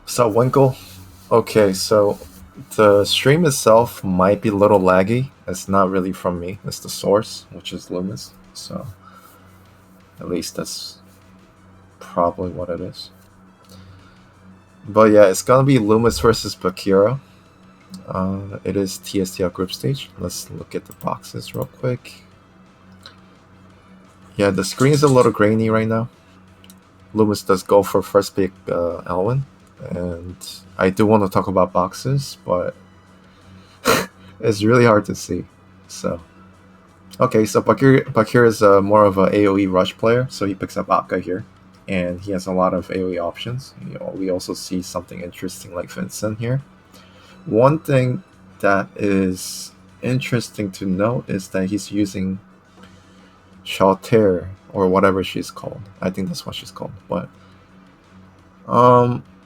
So Winkle, okay, so the stream itself might be a little laggy. It's not really from me. It's the source, which is Leumas. So at least that's probably what it is. But yeah, it's gonna be Leumas versus Bakyra. It is TSdL group stage. Let's look at the boxes real quick. Yeah, the screen is a little grainy right now. Leumas does go for first pick Elwyn, and I do want to talk about boxes, but it's really hard to see. So okay, so Bakyra is more of a AoE rush player, so he picks up Akka here, and he has a lot of AoE options. We also see something interesting like Vincent here. One thing that is interesting to note is that he's using Shalter or whatever she's called. I think that's what she's called. But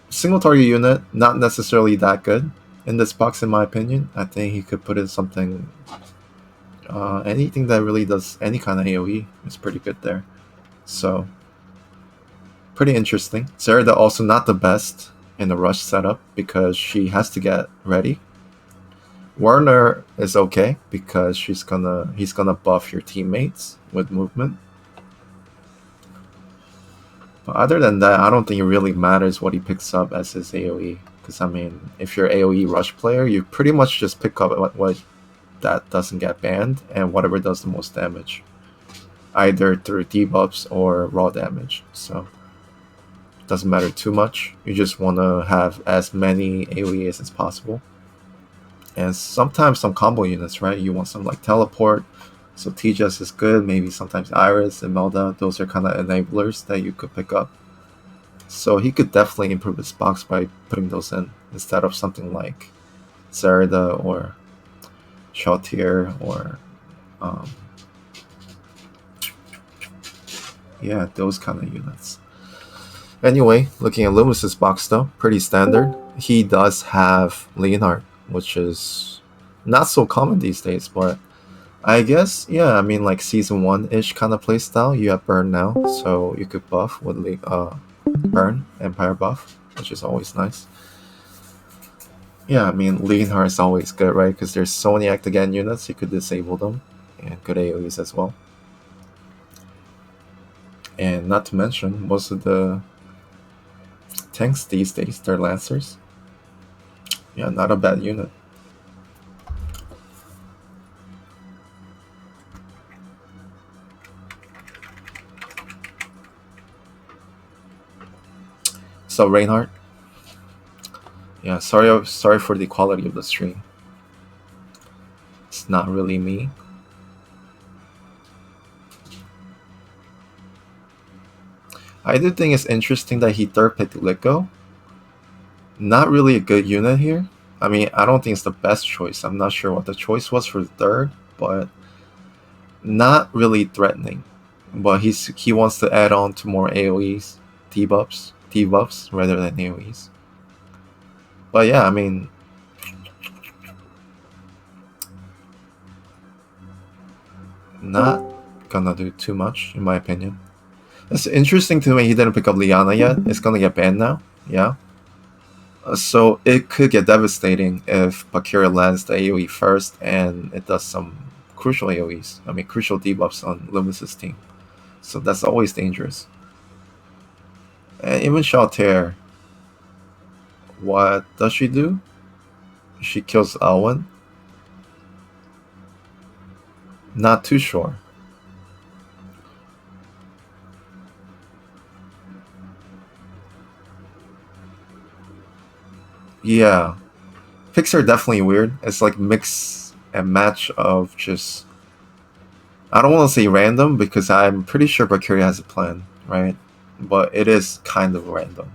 single target unit, not necessarily that good in this box, in my opinion. I think he could put in something. Anything that really does any kind of AoE is pretty good there. So pretty interesting. Zerida also not the best in the rush setup because she has to get ready. Werner is okay because he's gonna buff your teammates with movement. But other than that, I don't think it really matters what he picks up as his AoE. Because I mean, if you're AoE rush player, you pretty much just pick up what that doesn't get banned and whatever does the most damage, either through debuffs or raw damage. So it doesn't matter too much. You just want to have as many AoEs as possible. And sometimes some combo units, right? You want some like teleport. So TJS is good. Maybe sometimes Iris and Melda. Those are kind of enablers that you could pick up. So he could definitely improve his box by putting those in instead of something like Zerida or Shaltier or yeah, those kind of units. Anyway, looking at Loomis's box though, pretty standard. He does have Leonhardt, which is not so common these days, but I guess, yeah, I mean, like season 1-ish kind of playstyle. You have Burn now, so you could buff with Burn, Empire buff, which is always nice. Yeah, I mean, Leonhardt is always good, right? Because there's so many Act Again units, you could disable them, and good AoEs as well. And not to mention, most of the tanks these days, they're Lancers. Yeah, not a bad unit. So Reinhardt, yeah, sorry for the quality of the stream. It's not really me. I do think it's interesting that he third picked Liko. Not really a good unit here. I mean, I don't think it's the best choice. I'm not sure what the choice was for the third, but not really threatening. But he wants to add on to more AoEs, debuffs rather than AoEs. But yeah, I mean, not gonna do too much in my opinion. It's interesting to me he didn't pick up Liana yet. It's gonna get banned now. Yeah. So it could get devastating if Bakyra lands the AoE first and it does some crucial AoEs. I mean, crucial debuffs on Loomis' team. So that's always dangerous. And even Shalter, what does she do? She kills Alwyn? Not too sure. Yeah. Picks are definitely weird. It's like mix and match of just... I don't want to say random because I'm pretty sure Bakyra has a plan, right? but it is kind of random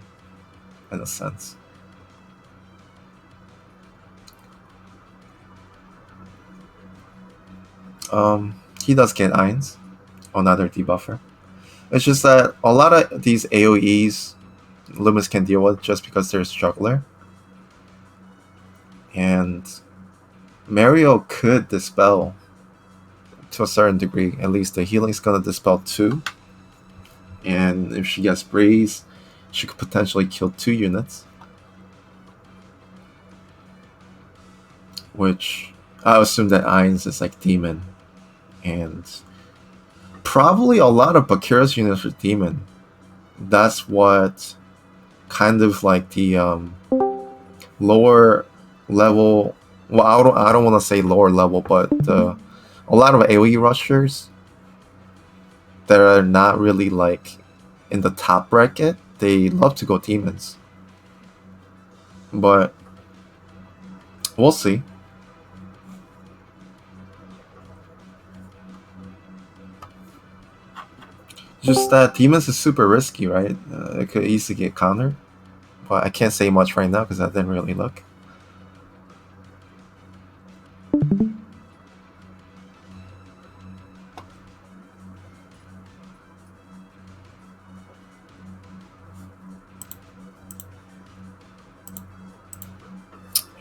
in a sense. He does get Irons, another debuffer. It's just that a lot of these AoEs Leumas can deal with just because there's Juggler. And Mario could dispel to a certain degree. At least the healing's gonna dispel 2. And if she gets Breeze, she could potentially kill 2 units. Which I assume that Irons is like Demon. And probably a lot of Bakyra's units are Demon. That's what kind of like the lower level. Well, I don't want to say lower level, but a lot of AoE rushers that are not really like in the top bracket, they love to go demons. But we'll see. Just that demons is super risky, right? It could easily get countered. But I can't say much right now because I didn't really look.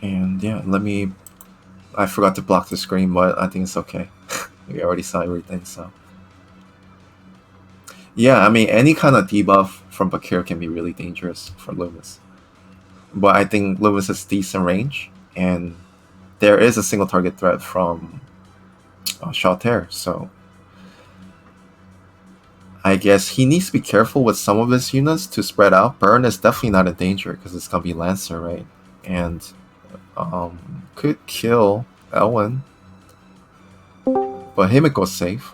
And yeah, I forgot to block the screen, but I think it's okay. We already saw everything, so. Yeah, I mean, any kind of debuff from Bakyra can be really dangerous for Leumas. But I think Leumas has decent range, and there is a single target threat from Shalter, so I guess he needs to be careful with some of his units to spread out. Burn is definitely not in danger because it's gonna be Lancer, right? And could kill Elwyn, but Himiko's safe.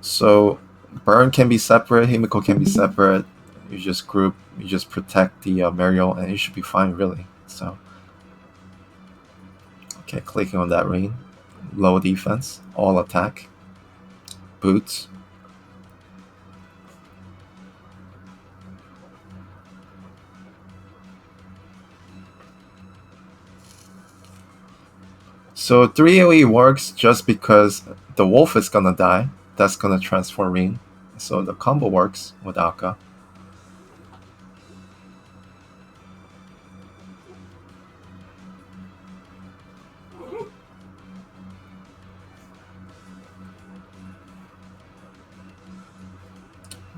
So Burn can be separate, Himiko can be separate. You just group, you just protect the Mario, and you should be fine, really. So, okay, clicking on that ring. Low defense, all attack. Boots. So 3 AoE works just because the wolf is gonna die. That's gonna transform ring. So the combo works with Aka.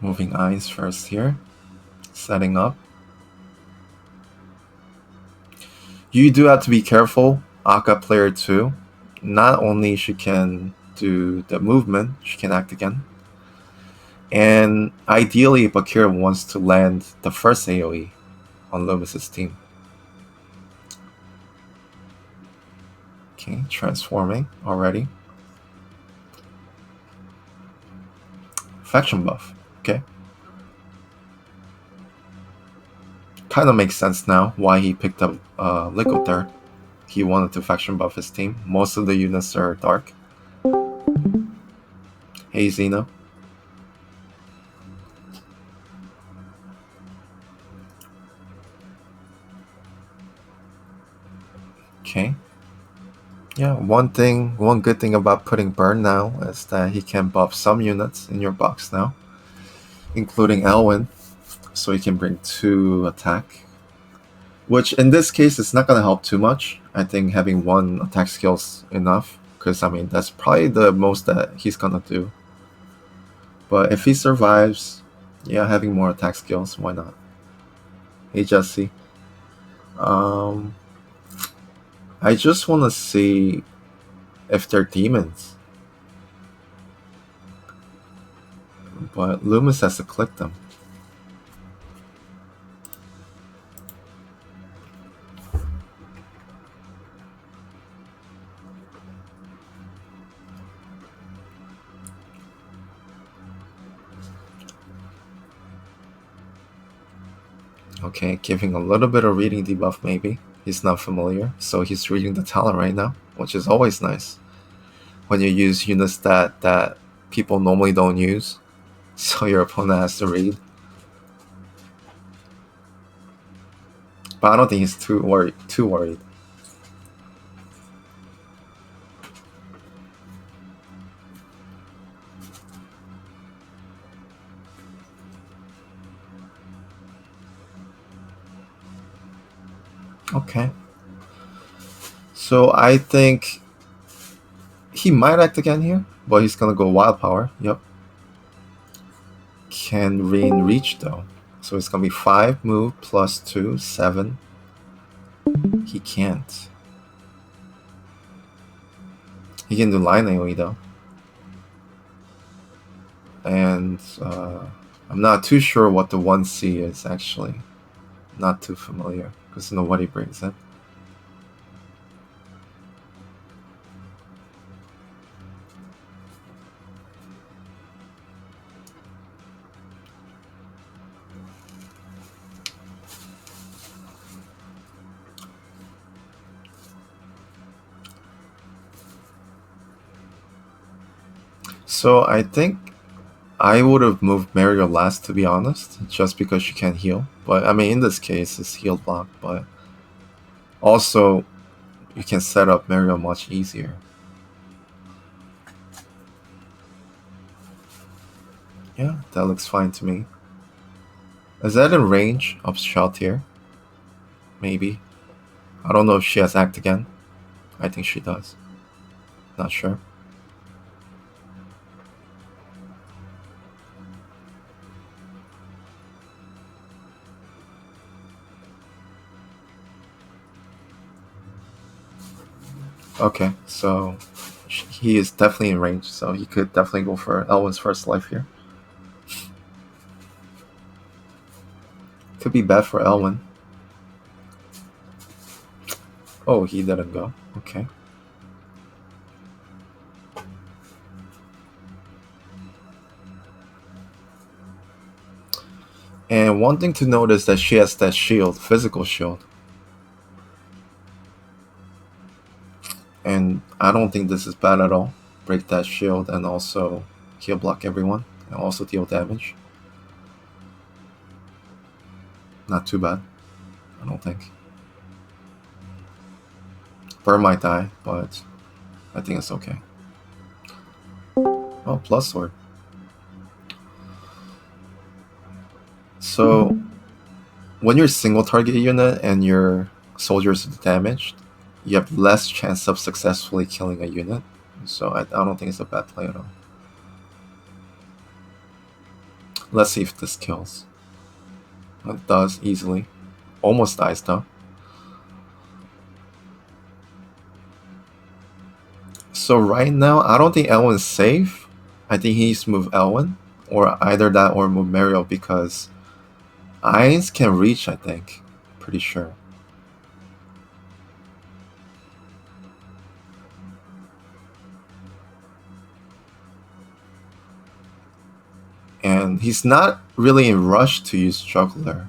Moving eyes first here. Setting up. You do have to be careful, Aka player 2. Not only she can do the movement, she can act again. And ideally, Bakyra wants to land the first AoE on Leumas' team. Okay, transforming already. Faction buff, okay. Kind of makes sense now why he picked up Liquid Third. He wanted to faction buff his team. Most of the units are dark. Hey, Xeno. Okay. Yeah, one good thing about putting Burn now is that he can buff some units in your box now, including Elwyn, so he can bring 2 attack. Which in this case is not gonna help too much. I think having 1 attack skill's enough, because I mean that's probably the most that he's gonna do. But if he survives, yeah, having more attack skills, why not? Hey Jesse. I just want to see if they're demons. But Leumas has to click them. Okay, giving a little bit of reading debuff maybe. He's not familiar, so he's reading the talent right now, which is always nice. When you use units that people normally don't use, so your opponent has to read. But I don't think he's too worried. Okay. So I think he might act again here, but he's gonna go wild power. Yep. Can Rain reach though? So it's gonna be 5 move plus 2, 7. He can't. He can do line AoE though. And I'm not too sure what the 1C is actually. Not too familiar because nobody brings it. So I think I would have moved Mario last, to be honest, just because she can't heal. But I mean, in this case, it's heal block, but also you can set up Mario much easier. Yeah, that looks fine to me. Is that in range of Shaltier? Maybe. I don't know if she has Act again. I think she does. Not sure. Okay, so he is definitely in range, so he could definitely go for Elwyn's first life here. Could be bad for Elwyn. Oh, he didn't go. Okay. And one thing to note is that she has that shield, physical shield. And I don't think this is bad at all. Break that shield and also heal block everyone and also deal damage. Not too bad, I don't think. Burn might die, but I think it's okay. Oh, plus sword. So when you're single target unit and your soldiers are damaged, you have less chance of successfully killing a unit. So I don't think it's a bad play at all. Let's see if this kills. It does easily. Almost dies though. So right now, I don't think Elwyn's safe. I think he needs to move Elwyn, or either that or move Mario because Ainz can reach, I think. Pretty sure. And he's not really in rush to use Juggler.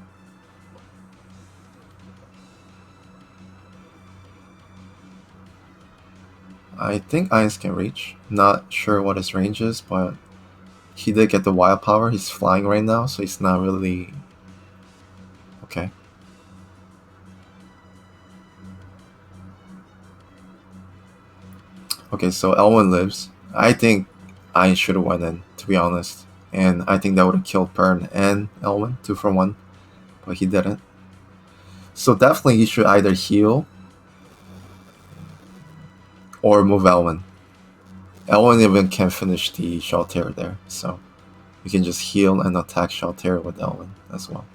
I think Ainz can reach. Not sure what his range is, but he did get the wild power. He's flying right now, so he's not really... Okay. Okay, so Elwyn lives. I think Ainz should have went in, to be honest. And I think that would have killed Burn and Elwyn, 2 for 1. But he didn't. So definitely he should either heal or move Elwyn. Elwyn even can finish the Shalter there, so you can just heal and attack Shalter with Elwyn as well.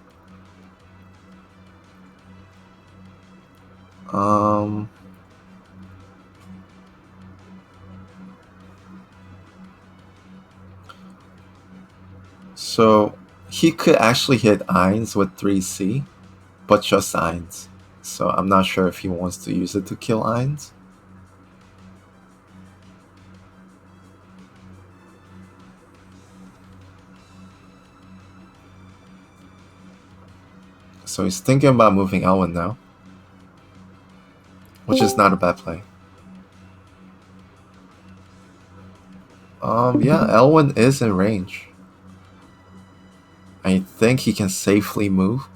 So he could actually hit Ainz with 3C, but just Ainz. So I'm not sure if he wants to use it to kill Ainz. So he's thinking about moving Elwyn now, which is not a bad play. Yeah, Elwyn is in range. I think he can safely move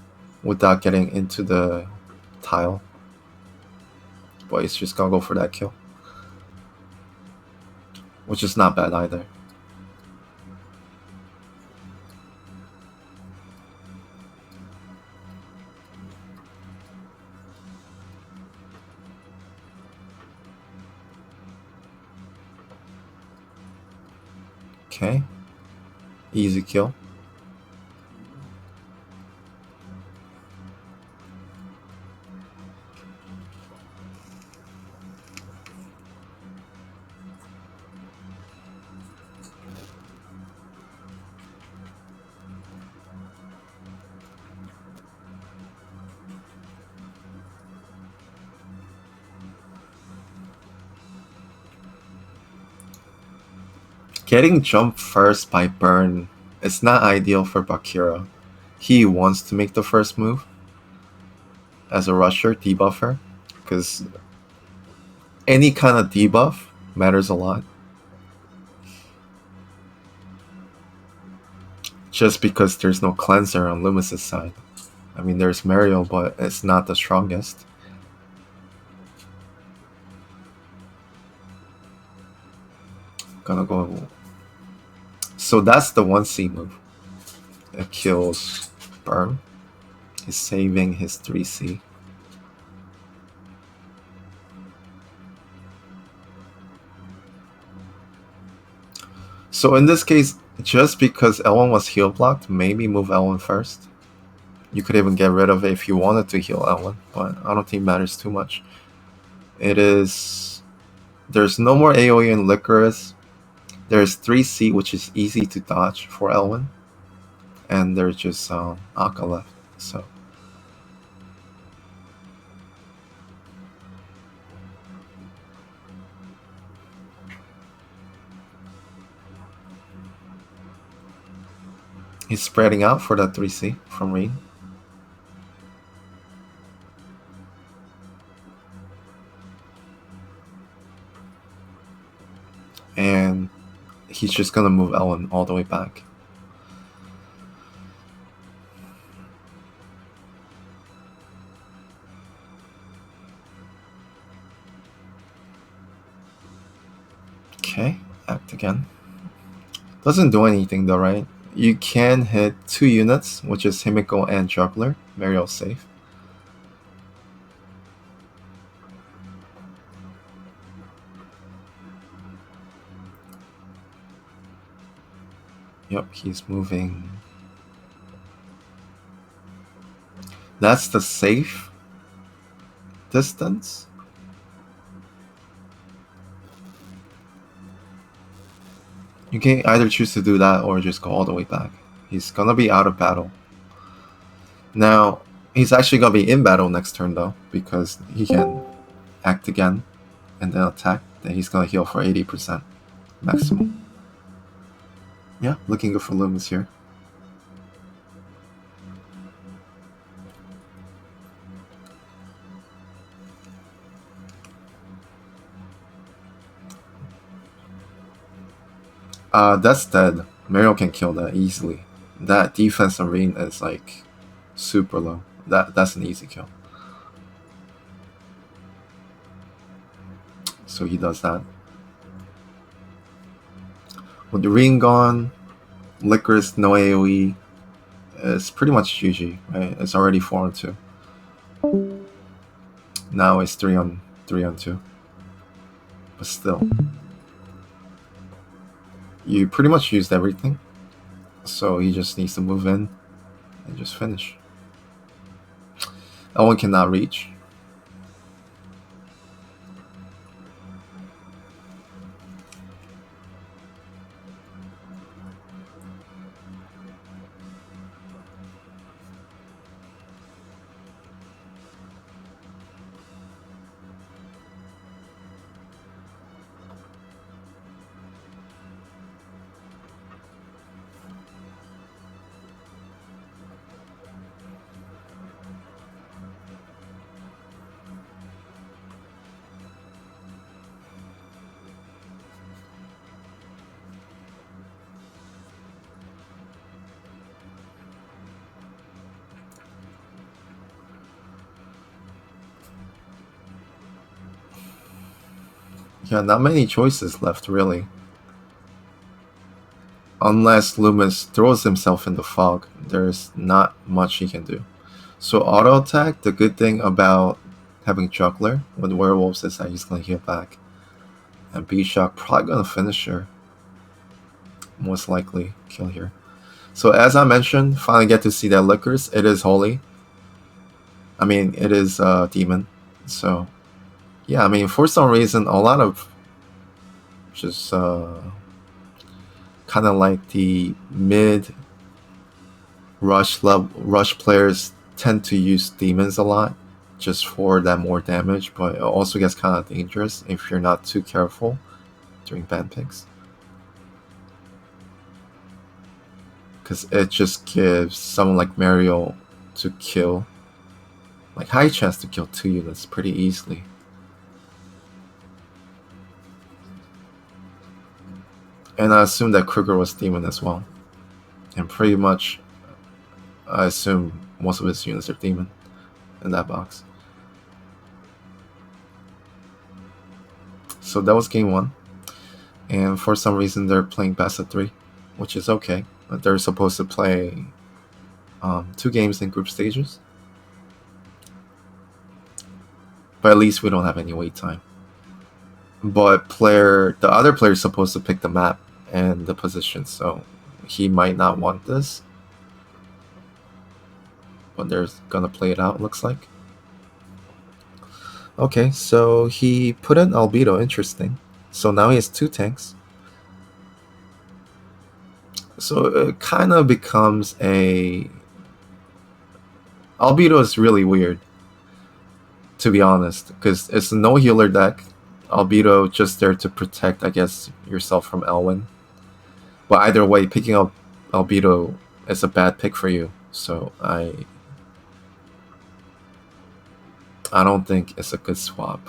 without getting into the tile. But he's just gonna go for that kill. Which is not bad either. Okay. Easy kill. Getting jumped first by burn is not ideal for Bakyra. He wants to make the first move as a rusher, debuffer, because any kind of debuff matters a lot. Just because there's no cleanser on Leumas' side. I mean, there's Mario, but it's not the strongest. Gonna go. So that's the 1C move. It kills burn. He's saving his 3C. So in this case, just because L1 was heal blocked, maybe move L1 first. You could even get rid of it if you wanted to heal L1, but I don't think it matters too much. It is... There's no more AoE in Licorice. There's 3C, which is easy to dodge for L1. And there's just Akka left, so... He's spreading out for that 3C from Rain. And he's just gonna move L1 all the way back. Okay, act again. Doesn't do anything though, right? You can hit 2 units, which is Himiko and Juggler. Mario's safe. Yep, he's moving. That's the safe distance. You can either choose to do that or just go all the way back. He's gonna be out of battle. Now, he's actually gonna be in battle next turn though, because he can act again and then attack. Then he's gonna heal for 80% maximum. Yeah, looking good for Leumas here. That's dead. Mario can kill that easily. That defense arena is like super low. That's an easy kill. So he does that. With the ring gone, Licorice, no AoE, it's pretty much GG, right? It's already 4-2. Now it's 3-2. But still. You pretty much used everything. So he just needs to move in and just finish. L1 cannot reach. Yeah, not many choices left, really. Unless Leumas throws himself in the fog, there's not much he can do. So auto attack, the good thing about having Juggler with Werewolves is that he's gonna heal back. And B-Shock probably gonna finish her. Most likely kill here. So as I mentioned, finally get to see that Liquors. It is holy. I mean, it is demon. So yeah, I mean, for some reason, a lot of just kind of like the mid rush players tend to use demons a lot, just for that more damage. But it also gets kind of dangerous if you're not too careful during ban picks, because it just gives someone like Mario to kill, like high chance to kill 2 units pretty easily. And I assume that Kruger was demon as well. And pretty much, I assume most of his units are demon in that box. So that was game 1. And for some reason, they're playing best of 3, which is okay. But they're supposed to play 2 games in group stages. But at least we don't have any wait time. But the other player is supposed to pick the map and the position, so he might not want this. But they're gonna play it out, looks like. Okay, so he put in Albedo, interesting. So now he has 2 tanks. So it kind of becomes a... Albedo is really weird, to be honest, because it's a no healer deck. Albedo just there to protect, I guess, yourself from Elwyn. But either way, picking up Albedo is a bad pick for you. So I don't think it's a good swap.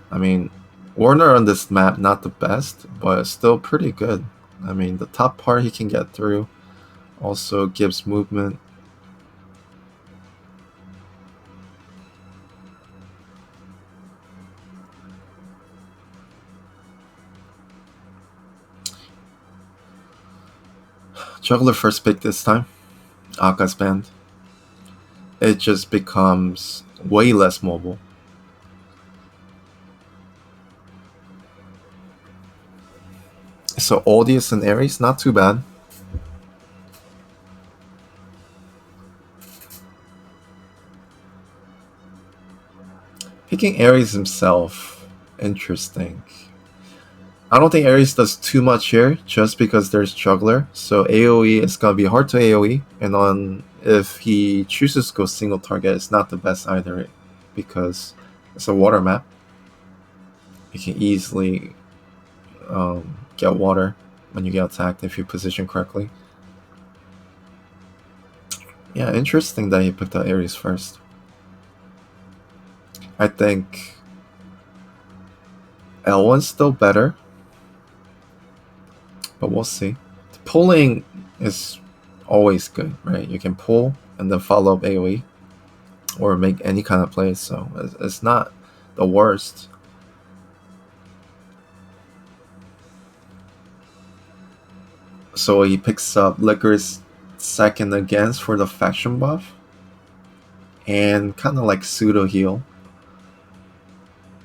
I mean, Warner on this map, not the best, but still pretty good. I mean, the top part he can get through. Also gives movement. Juggler first pick this time. Aka's banned. It just becomes way less mobile. So Odious and Ares, not too bad. Picking Ares himself, interesting. I don't think Ares does too much here, just because there's Juggler. So AoE is gonna be hard to AoE, and if he chooses to go single target, it's not the best either, because it's a water map. You can easily get water when you get attacked if you position correctly. Yeah, interesting that he picked out Ares first. I think L1's still better, but we'll see. Pulling is always good, right? You can pull and then follow up AoE or make any kind of plays, so it's not the worst. So he picks up Liquor's second against for the faction buff and kind of like pseudo heal.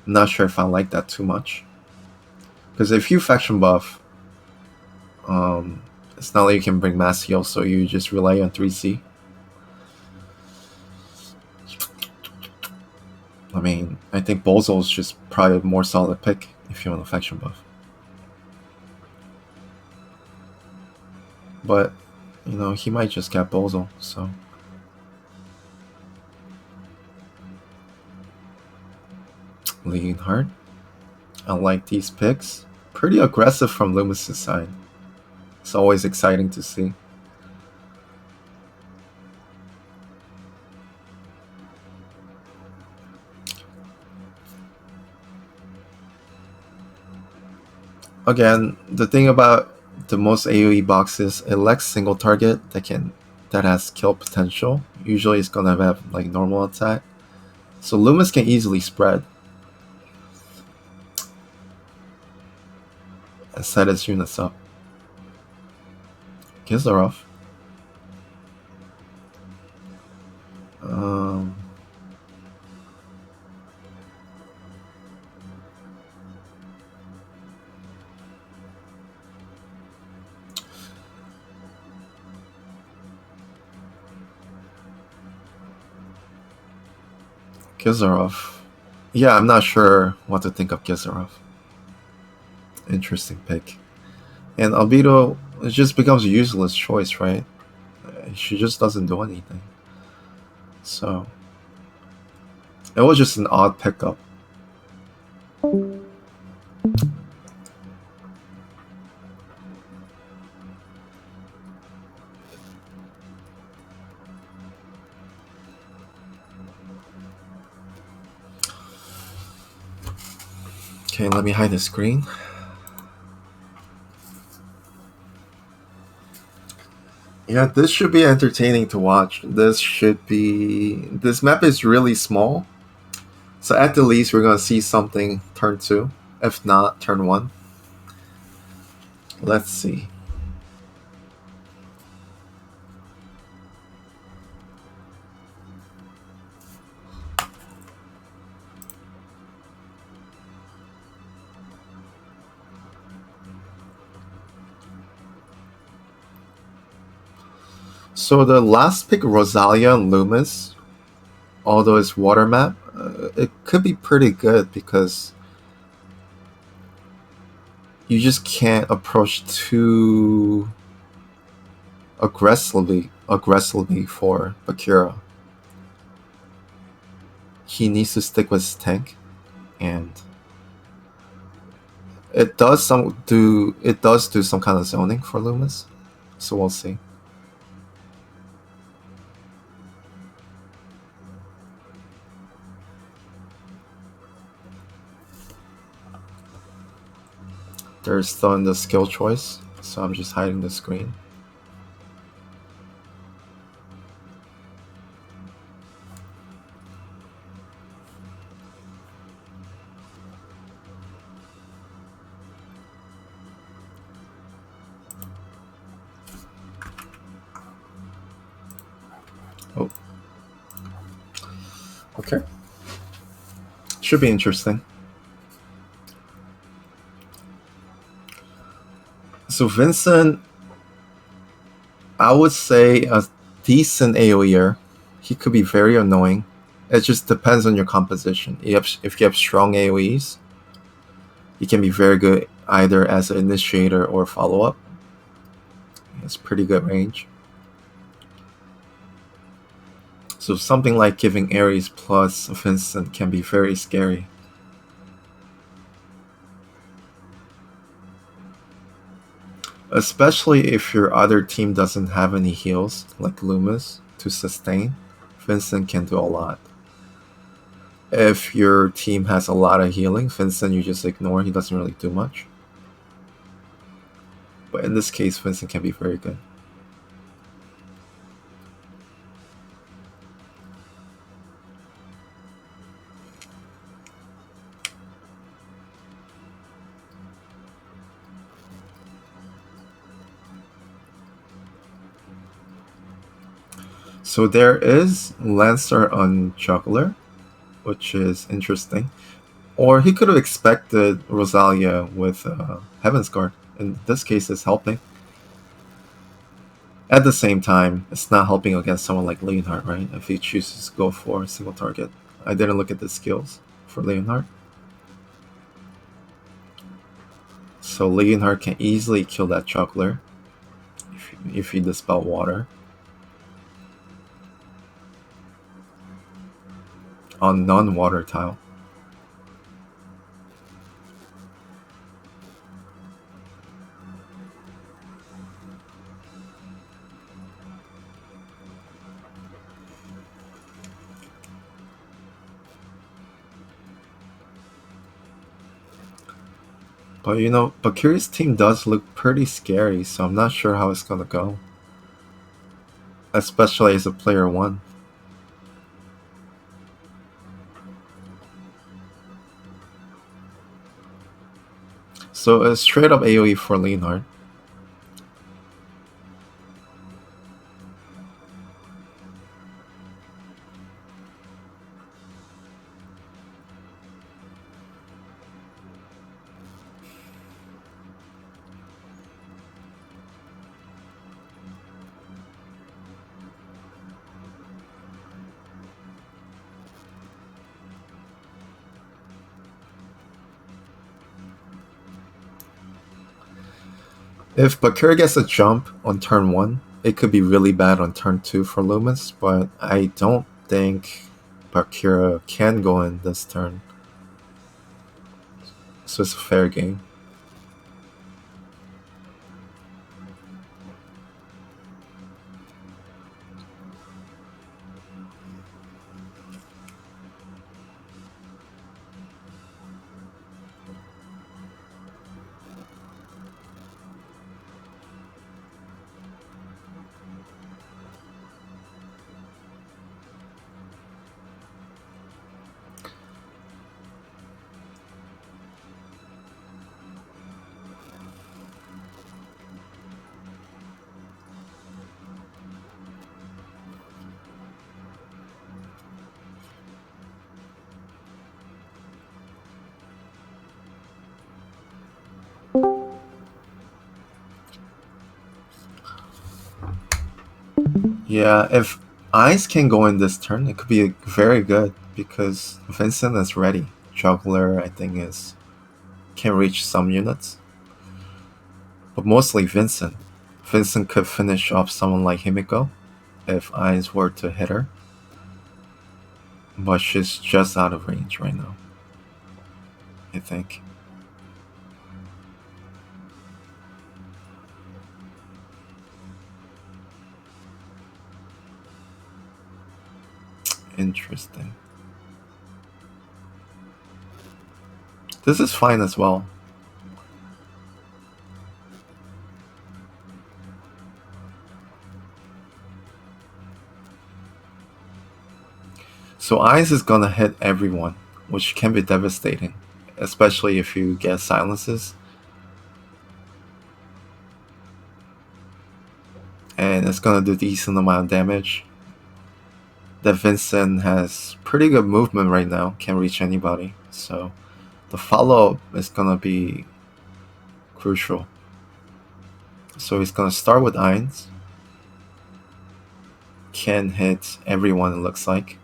Not sure if I like that too much, because if you faction buff, it's not like you can bring mass heal, so you just rely on 3C. I mean, I think Bozo's just probably a more solid pick if you want a faction buff. But, you know, he might just get Bozo, so... Leading Heart. I like these picks. Pretty aggressive from Leumas' side. It's always exciting to see. Again, the thing about the most AoE boxes, it lacks single target that has kill potential. Usually it's gonna have like normal attack. So Leumas can easily spread and set his units up. Kizarov. Um, Kizarov. Yeah, I'm not sure what to think of Kizarov. Interesting pick. And Albedo, it just becomes a useless choice, right? She just doesn't do anything. So it was just an odd pickup. Okay, let me hide the screen. Yeah, this should be entertaining to watch. This map is really small. So at the least, we're going to see something turn 2. If not, turn 1. Let's see. So the last pick, Rosalia and Leumas, although it's water map, it could be pretty good because you just can't approach too aggressively for Bakyra. He needs to stick with his tank, and it does do some kind of zoning for Leumas, so we'll see. They're still in the skill choice, so I'm just hiding the screen. Oh. Okay. Should be interesting. So Vincent, I would say a decent AoEer. He could be very annoying. It just depends on your composition. If you have strong AoEs, he can be very good either as an initiator or follow-up. It's pretty good range. So something like giving Ares plus Vincent can be very scary. Especially if your other team doesn't have any heals, like Leumas, to sustain. Vincent can do a lot. If your team has a lot of healing, Vincent you just ignore, he doesn't really do much. But in this case, Vincent can be very good. So there is Lancer on Juggler, which is interesting. Or he could have expected Rosalia with Heaven's Guard. In this case, it's helping. At the same time, it's not helping against someone like Leonhardt, right? If he chooses to go for a single target. I didn't look at the skills for Leonhardt. So Leonhardt can easily kill that Juggler if he dispel water. On non-water tile. But you know, Bakyra's team does look pretty scary, so I'm not sure how it's gonna go. Especially as a player 1. So a straight up AoE for Leonhard. If Bakyra gets a jump on turn 1, it could be really bad on turn 2 for Leumas, but I don't think Bakyra can go in this turn. So it's a fair game. Yeah, if Ice can go in this turn, it could be very good because Vincent is ready. Juggler, I think, is can reach some units, but mostly Vincent. Vincent could finish off someone like Himiko if Ice were to hit her, but she's just out of range right now, I think. Interesting. This is fine as well. So Ice is gonna hit everyone, which can be devastating, especially if you get silences. And it's gonna do decent amount of damage. That Vincent has pretty good movement right now, can reach anybody. So the follow-up is gonna be crucial. So he's gonna start with Ainz. Can hit everyone, it looks like.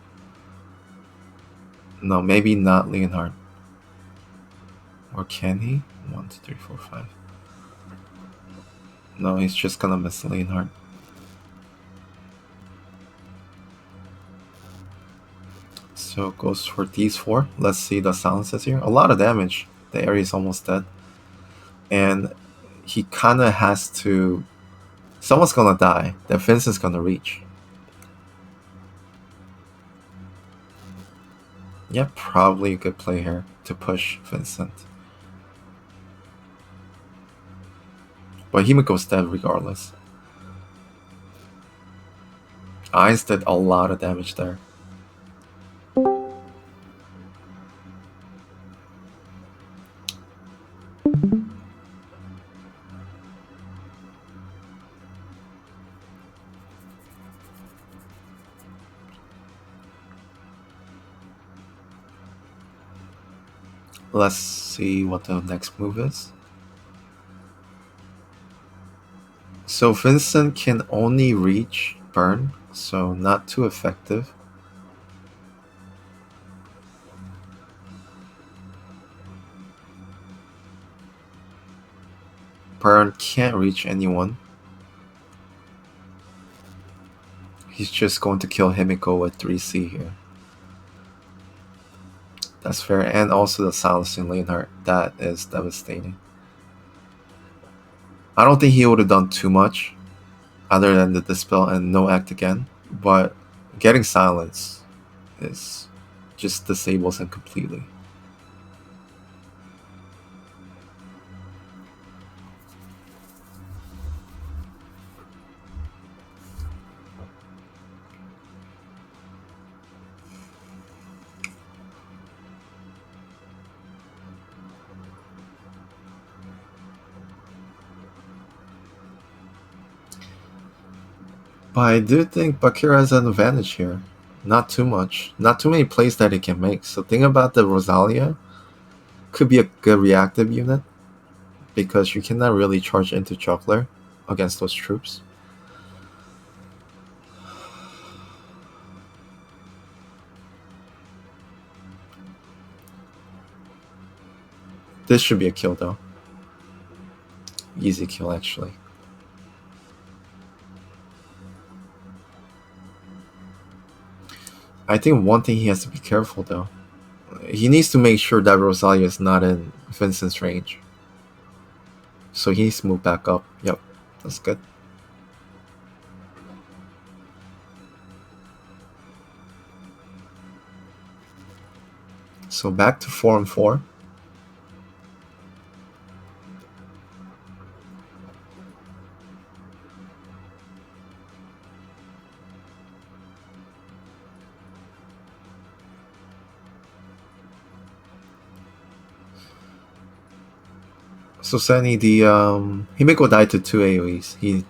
No, maybe not Leonhard. Or can he? 1, 2, 3, 4, 5. No, he's just gonna miss Leonhard. So goes for these 4. Let's see the silences here. A lot of damage. The area is almost dead. And he kinda has to... Someone's gonna die. That Vincent's gonna reach. Yeah, probably a good play here to push Vincent. But Himiko's dead regardless. Ainz did a lot of damage there. Let's see what the next move is. So Vincent can only reach burn, so not too effective. Burn can't reach anyone. He's just going to kill Himiko with 3C here. That's fair, and also the silencing Leonhard. That is devastating. I don't think he would have done too much other than the dispel and no act again, but getting silence is just disables him completely. But I do think Bakyra has an advantage here. Not too much. Not too many plays that he can make. So think about the Rosalia. Could be a good reactive unit. Because you cannot really charge into Juggler against those troops. This should be a kill though. Easy kill actually. I think one thing he has to be careful though. He needs to make sure that Rosalia is not in Vincent's range. So he needs to move back up. Yep, that's good. So back to 4-4. So Sunny, the Himiko died to 2 AoEs. He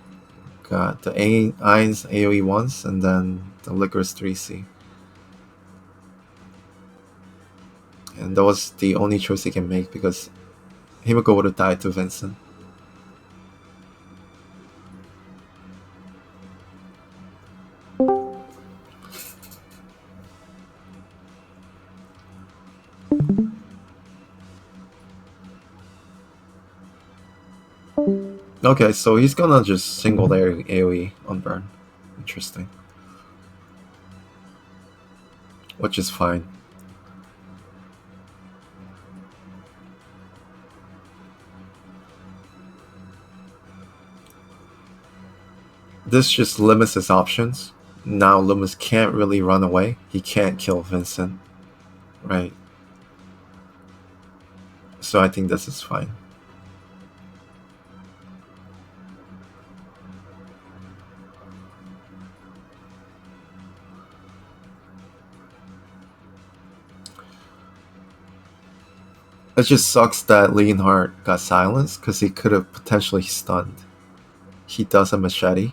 got the Ain's AoE once, and then the Liquor's 3C. And that was the only choice he can make because Himiko would have died to Vincent. Okay, so he's gonna just single their AoE on burn. Interesting. Which is fine. This just limits his options. Now Leumas can't really run away. He can't kill Vincent. Right. So I think this is fine. It just sucks that Leonhardt got silenced because he could have potentially stunned. He does a machete.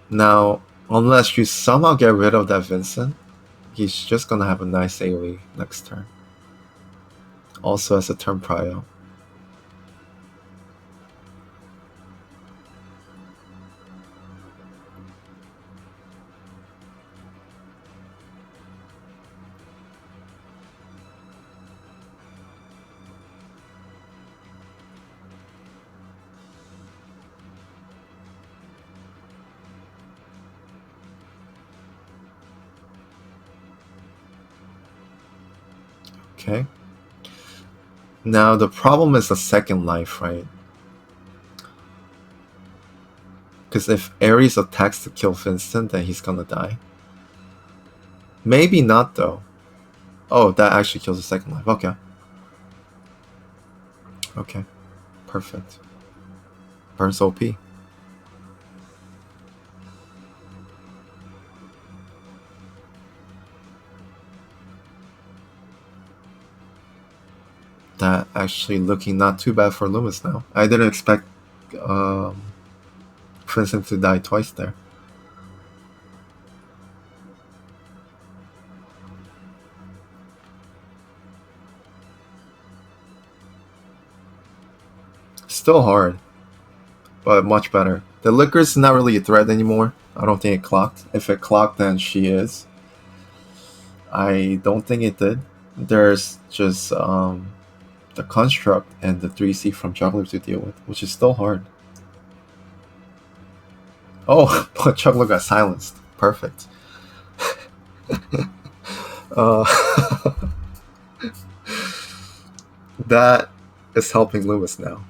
Now, unless you somehow get rid of that Vincent, he's just gonna have a nice AoE next turn. Also as a turn prio. Okay. Now the problem is the second life, right? Because if Ares attacks to kill Vincent, then he's gonna die. Maybe not though. Oh, that actually kills the second life. Okay. Okay. Perfect. Burns OP. That actually looking not too bad for Leumas now. I didn't expect Vincent to die twice there. Still hard, but much better. The Liquor's not really a threat anymore. I don't think it clocked. If it clocked, then she is. I don't think it did. There's just the construct and the 3C from Juggler to deal with, which is still hard. Oh, but Juggler got silenced. Perfect. That is helping Leumas now.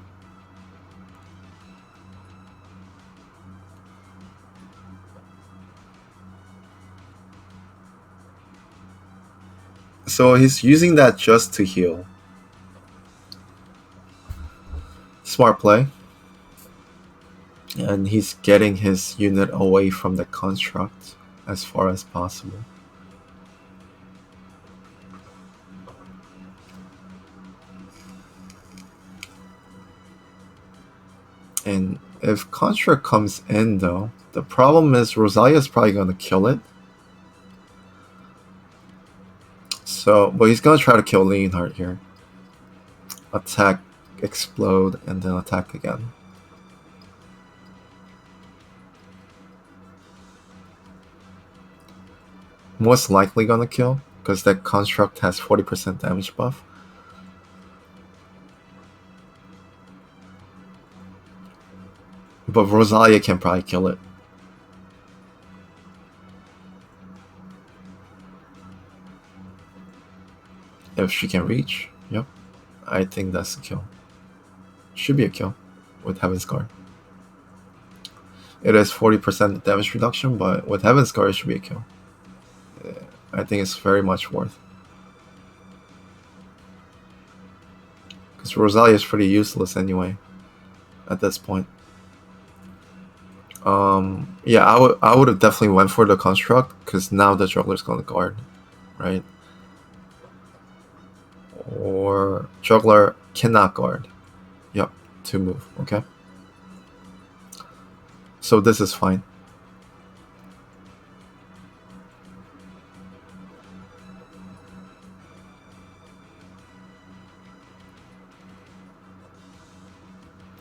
So he's using that just to heal. Smart play. And he's getting his unit away from the construct as far as possible. And if construct comes in, though, the problem is Rosalia's probably going to kill it. So, but he's going to try to kill Leonhardt here. Attack, explode, and then attack again. Most likely going to kill, because that construct has 40% damage buff. But Rosalia can probably kill it. If she can reach, yep. I think that's a kill. Should be a kill with Heaven's Guard. It is 40% damage reduction, but with Heaven's Guard, it should be a kill. I think it's very much worth. Because Rosalia is pretty useless anyway at this point. Yeah, I would have definitely went for the construct, because now the juggler's gonna guard, right? Or juggler cannot guard. Yep, to move, okay? So this is fine.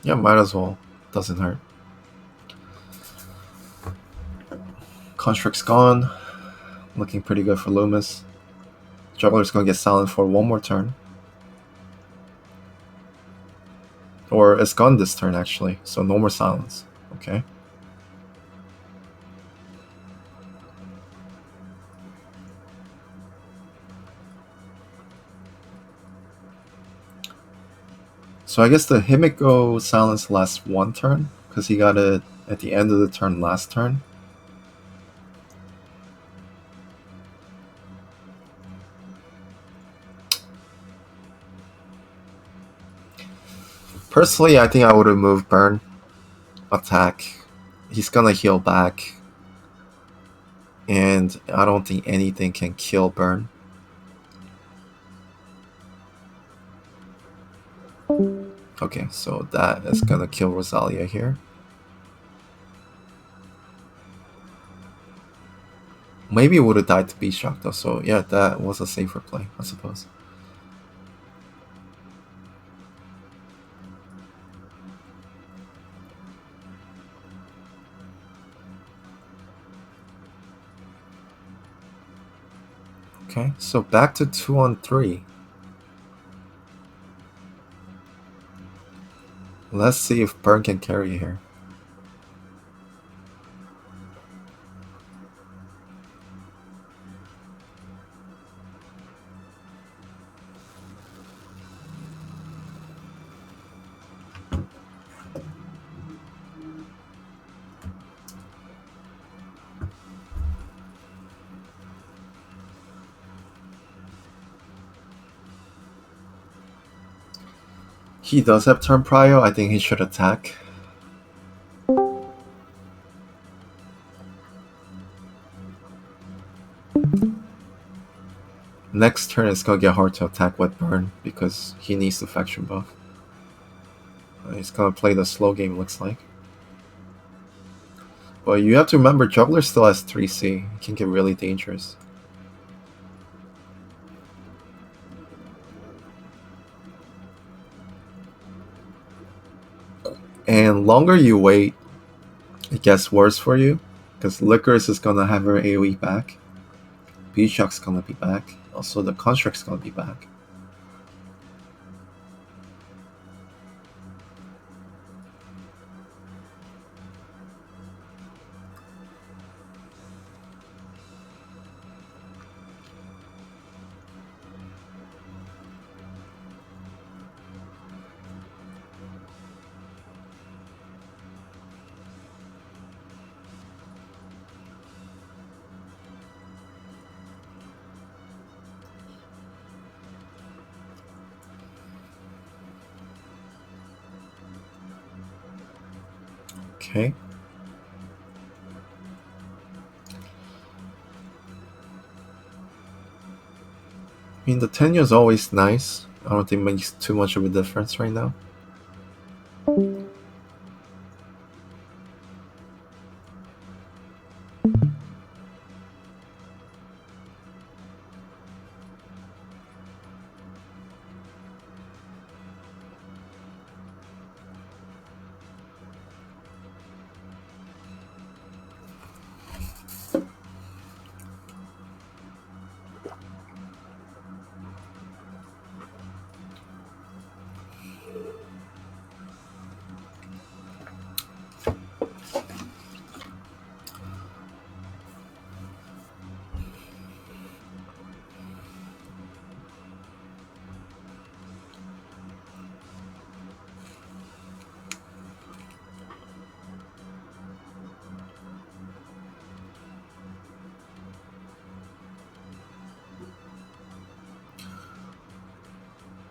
Yeah, might as well. Doesn't hurt. Construct's gone. Looking pretty good for Leumas. Juggler's gonna get silent for one more turn. Or it's gone this turn, actually. So no more silence. Okay. So I guess the Himiko silence lasts one turn, because he got it at the end of the turn last turn. Personally, I think I would have moved Burn. Attack. He's gonna heal back. And I don't think anything can kill Burn. Okay, so that is gonna kill Rosalia here. Maybe it would have died to B-Shock though, so yeah, that was a safer play, I suppose. Okay, so back to 2-on-3. Let's see if Burn can carry here. He does have turn prio. I think he should attack. Next turn it's gonna get hard to attack with Burn because he needs the faction buff. He's gonna play the slow game, looks like. But you have to remember, Juggler still has 3C. It can get really dangerous. And longer you wait, it gets worse for you. Because Licorice is gonna have her AoE back. B-Shock's gonna be back. Also, the Construct's gonna be back. Okay. I mean, the tenure is always nice. I don't think it makes too much of a difference right now.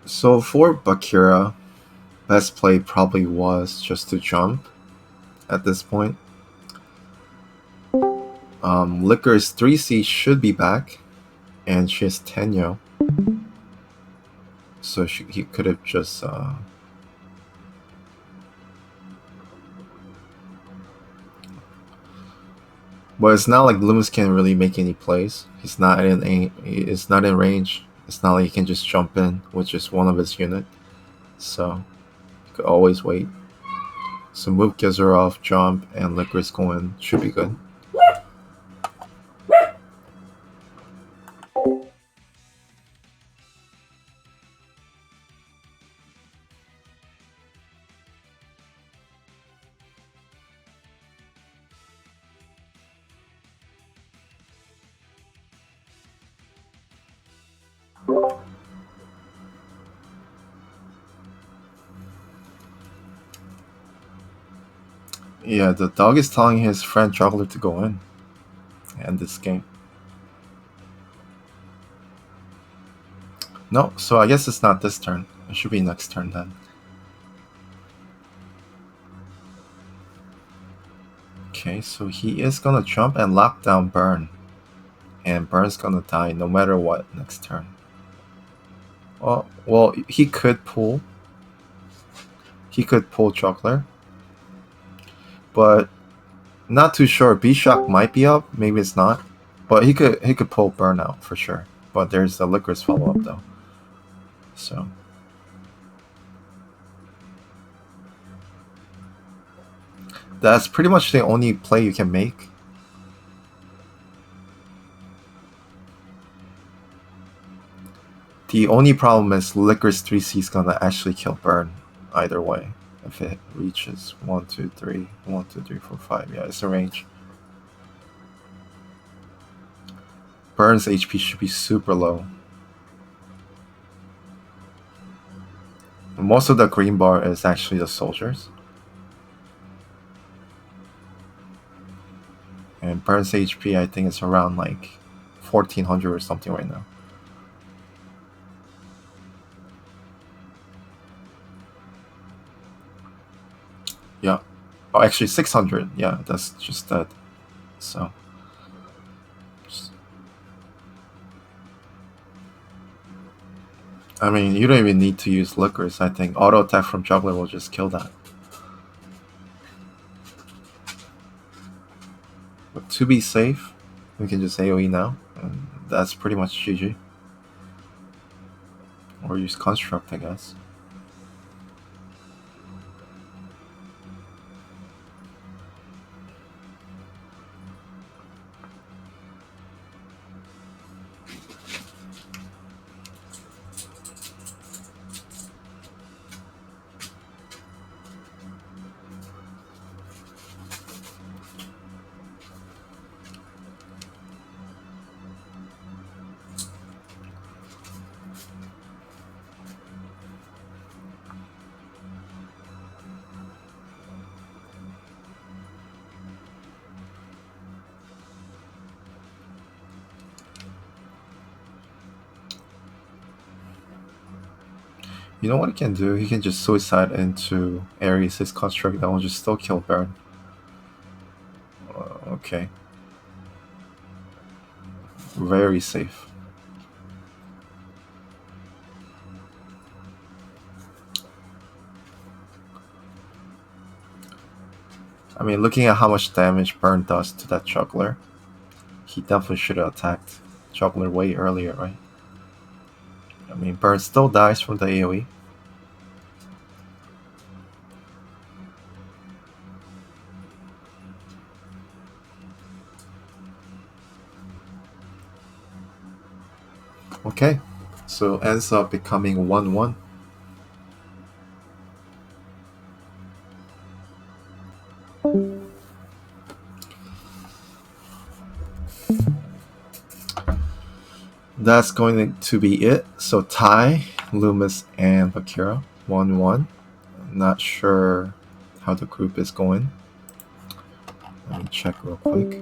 So for Bakyra, best play probably was just to jump at this point. Liquor's 3C should be back, and she has Tenyo. So he could have just. But it's not like Leumas can't really make any plays. He's not it's not in range. It's not like he can just jump in with just one of his unit. So you could always wait. So move gives her off, jump, and Liquor's going should be good. Yeah, the dog is telling his friend Juggler to go in. End this game. No, so I guess it's not this turn. It should be next turn then. Okay, so he is gonna jump and lock down Burn. And Burn's gonna die no matter what next turn. Well, he could pull. He could pull Juggler. But not too sure. B-Shock might be up, maybe it's not. But he could pull Burnout for sure. But there's the Liquor's follow-up though. So that's pretty much the only play you can make. The only problem is Liquor's 3C is gonna actually kill Burn either way. If it reaches 1, 2, 3, 1, 2, 3, 4, 5. Yeah, it's a range. Burn's HP should be super low. Most of the green bar is actually the soldiers. And Burn's HP, I think it's around like 1400 or something right now. Yeah. Oh, actually 600. Yeah, that's just that. So. I mean, you don't even need to use Liquors. I think auto attack from Juggler will just kill that. But to be safe, we can just AoE now. And that's pretty much GG. Or use Construct, I guess. You know what he can do? He can just suicide into Ares' Construct that will just still kill Baron. Okay. Very safe. I mean, looking at how much damage Burn does to that juggler, he definitely should have attacked juggler way earlier, right? I mean, Burn still dies from the AoE. Okay, so ends up becoming 1-1. That's going to be it. So tie, Leumas and Bakyra, 1-1. Not sure how the group is going. Let me check real quick.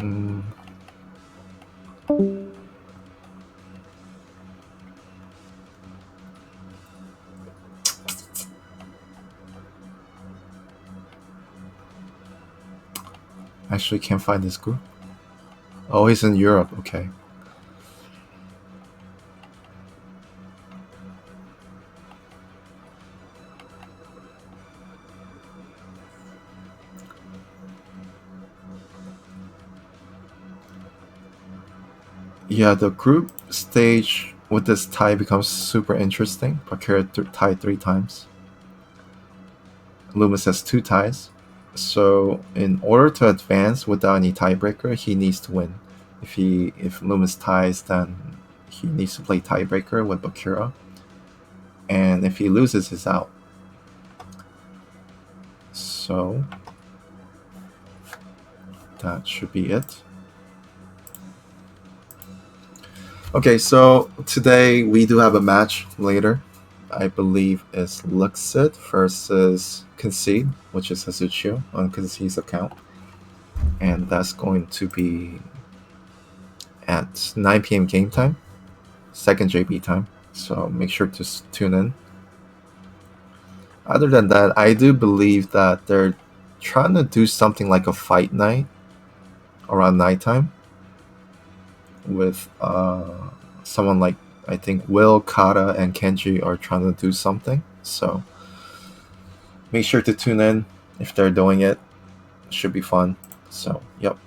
Hmm. Actually can't find this group. Oh, he's in Europe. Okay. Yeah, the group stage with this tie becomes super interesting. Bakyra tied 3 times. Leumas has 2 ties. So in order to advance without any tiebreaker, he needs to win. If Leumas ties, then he needs to play tiebreaker with Bakyra. And if he loses, he's out. So that should be it. Okay, so today we do have a match later. I believe it's Luxit versus Concede, which is Hazuchio on Concede's account. And that's going to be at 9 p.m. game time, second JB time. So make sure to tune in. Other than that, I do believe that they're trying to do something like a fight night around nighttime with someone like, I think Will, Kata, and Kenji are trying to do something. So make sure to tune in if they're doing it. It should be fun. So, yep.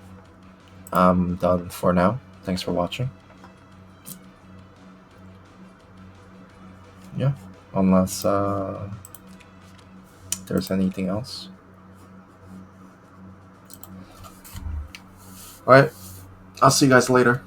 I'm done for now. Thanks for watching. Yeah. Unless there's anything else. Alright. I'll see you guys later.